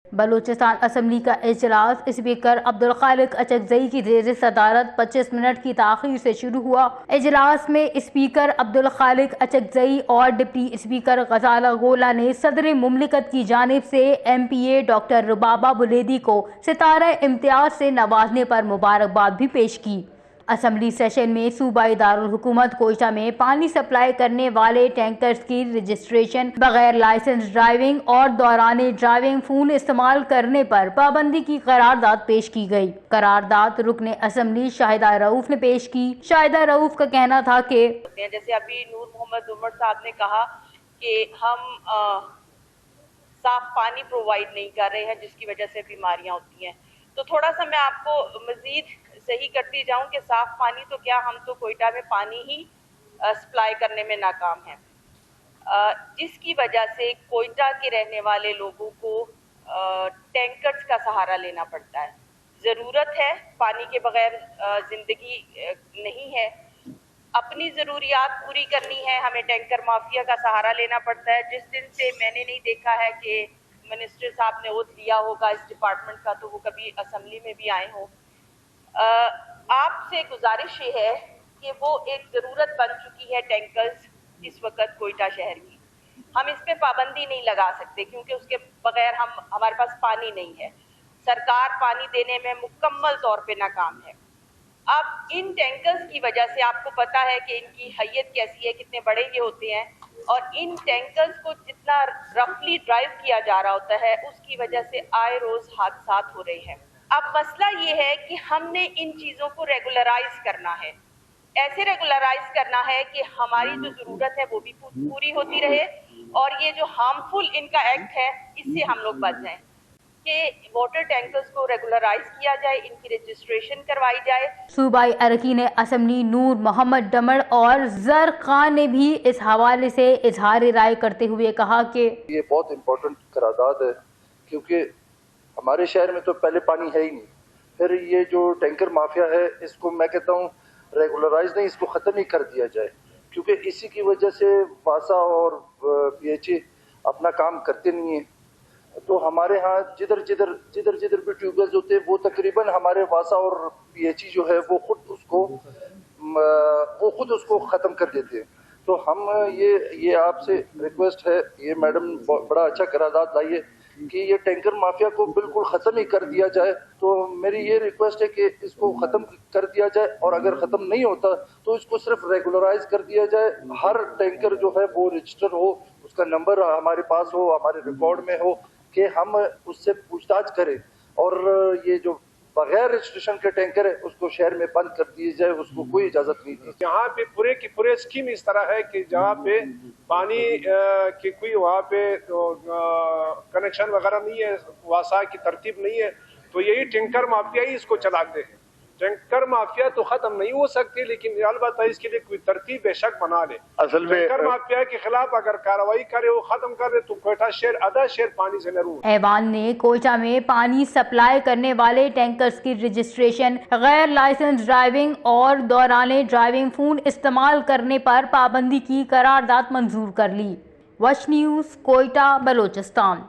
Balochistan assembly کا اجلاس speaker Abdul Khaliq Achakzai کی زیر صدارت 25 منٹ کی تاخیر سے شروع ہوا۔ اجلاس میں اسپیکر عبدالخالق اچکزئی اور ڈپٹی اسپیکر غزالہ گولہ نے صدر مملکت کی جانب سے ایم پی اے ڈاکٹر ربابہ بلیدی کو ستارہ امتیاز سے نوازنے پر مبارکباد بھی پیش کی۔ اسمبلی سیشن میں صوبائی دارالحکومت کوئٹہ میں پانی سپلائی کرنے والے ٹینکرز کی رجسٹریشن، بغیر لائسنس ڈرائیونگ اور دوران ڈرائیونگ فون استعمال کرنے پر پابندی کی قرارداد پیش کی گئی۔ قرارداد رکن اسمبلی شاہدہ رؤف نے پیش کی۔ شاہدہ رؤف کا کہنا تھا کہ جیسے ابھی نور محمد عمر صاحب نے کہا کہ ہم صاف پانی پرووائڈ نہیں کر رہے ہیں جس کی وجہ سے بیماریاں ہوتی ہیں، تو تھوڑا سا میں آپ کو مزید صحیح کرتی جاؤں کہ صاف پانی تو کیا، ہم تو کوئٹہ میں پانی ہی سپلائی کرنے میں ناکام ہیں، جس کی وجہ سے کوئٹہ کے رہنے والے لوگوں کو ٹینکرز کا سہارا لینا پڑتا ہے۔ ضرورت ہے، پانی کے بغیر زندگی نہیں ہے، اپنی ضروریات پوری کرنی ہے، ہمیں ٹینکر مافیا کا سہارا لینا پڑتا ہے۔ جس دن سے میں نے نہیں دیکھا ہے کہ منسٹر صاحب نے اوتھ لیا ہوگا اس ڈپارٹمنٹ کا، تو وہ کبھی اسمبلی میں بھی آئے ہوں۔ آپ سے گزارش یہ ہے کہ وہ ایک ضرورت بن چکی ہے ٹینکرز اس وقت کوئٹہ شہر کی، ہم اس پہ پابندی نہیں لگا سکتے کیونکہ اس کے بغیر ہمارے پاس پانی نہیں ہے، سرکار پانی دینے میں مکمل طور پہ ناکام ہے۔ اب ان ٹینکرز کی وجہ سے آپ کو پتا ہے کہ ان کی حیت کیسی ہے، کتنے بڑے یہ ہوتے ہیں، اور ان ٹینکرز کو جتنا رفلی ڈرائیو کیا جا رہا ہوتا ہے اس کی وجہ سے آئے روز حادثات ہو رہے ہیں۔ اب مسئلہ یہ ہے کہ ہم نے ان چیزوں کو ریگولرائز کرنا ہے، ایسے ریگولرائز کرنا ہے کہ ہماری جو ضرورت ہے وہ بھی پوری ہوتی رہے، اور یہ جو ہارمفل ان کا ایکٹ ہے اس سے ہم لوگ بچ جائیں، کہ واٹر ٹینکرز کو ریگولرائز کیا جائے، ان کی رجسٹریشن کروائی جائے۔ صوبائی اراکین اسمبلی نور محمد ڈمر اور زر خان نے بھی اس حوالے سے اظہار رائے کرتے ہوئے کہا کہ یہ بہت امپورٹنٹ قرارداد ہے، کیونکہ ہمارے شہر میں تو پہلے پانی ہے ہی نہیں، پھر یہ جو ٹینکر مافیا ہے اس کو میں کہتا ہوں ریگولرائز نہیں، اس کو ختم ہی کر دیا جائے، کیونکہ اسی کی وجہ سے واسا اور پی ایچ اے اپنا کام کرتے نہیں ہیں۔ تو ہمارے ہاں جدھر جدھر بھی ٹیوب ویلز ہوتے ہیں وہ تقریباً ہمارے واسا اور پی ایچ ای جو ہے وہ خود اس کو ختم کر دیتے ہیں۔ تو ہم یہ آپ سے ریکویسٹ ہے، یہ میڈم بڑا اچھا قرارداد لائی ہے کہ یہ ٹینکر مافیا کو بالکل ختم ہی کر دیا جائے۔ تو میری یہ ریکویسٹ ہے کہ اس کو ختم کر دیا جائے، اور اگر ختم نہیں ہوتا تو اس کو صرف ریگولرائز کر دیا جائے، ہر ٹینکر جو ہے وہ رجسٹر ہو، اس کا نمبر ہمارے پاس ہو، ہمارے ریکارڈ میں ہو، کہ ہم اس سے پوچھ تاچھ کریں، اور یہ جو بغیر رجسٹریشن کے ٹینکر ہے اس کو شہر میں بند کر دیے جائے، اس کو کوئی اجازت نہیں دی۔ یہاں پہ پورے کی پورے اسکیم اس طرح ہے کہ جہاں پہ پانی کی کوئی وہاں پہ کنیکشن وغیرہ نہیں ہے، واسا کی ترتیب نہیں ہے، تو یہی ٹینکر مافیا ہی اس کو چلاتے ہیں۔ ٹینکر مافیا تو ختم نہیں ہو سکتی، لیکن البتہ اس کے لیے کوئی ترتیب بے شک بنا لے۔ اصل میں ٹینکر مافیا کے خلاف اگر کارروائی کرے، وہ ختم کرے، تو کوئٹہ شہر آدھا شہر پانی سے محروم۔ ایوان نے کوئٹہ میں پانی سپلائی کرنے والے ٹینکرز کی رجسٹریشن، غیر لائسنس ڈرائیونگ اور دوران ڈرائیونگ فون استعمال کرنے پر پابندی کی قرارداد منظور کر لی۔ وش نیوز، کوئٹہ، بلوچستان۔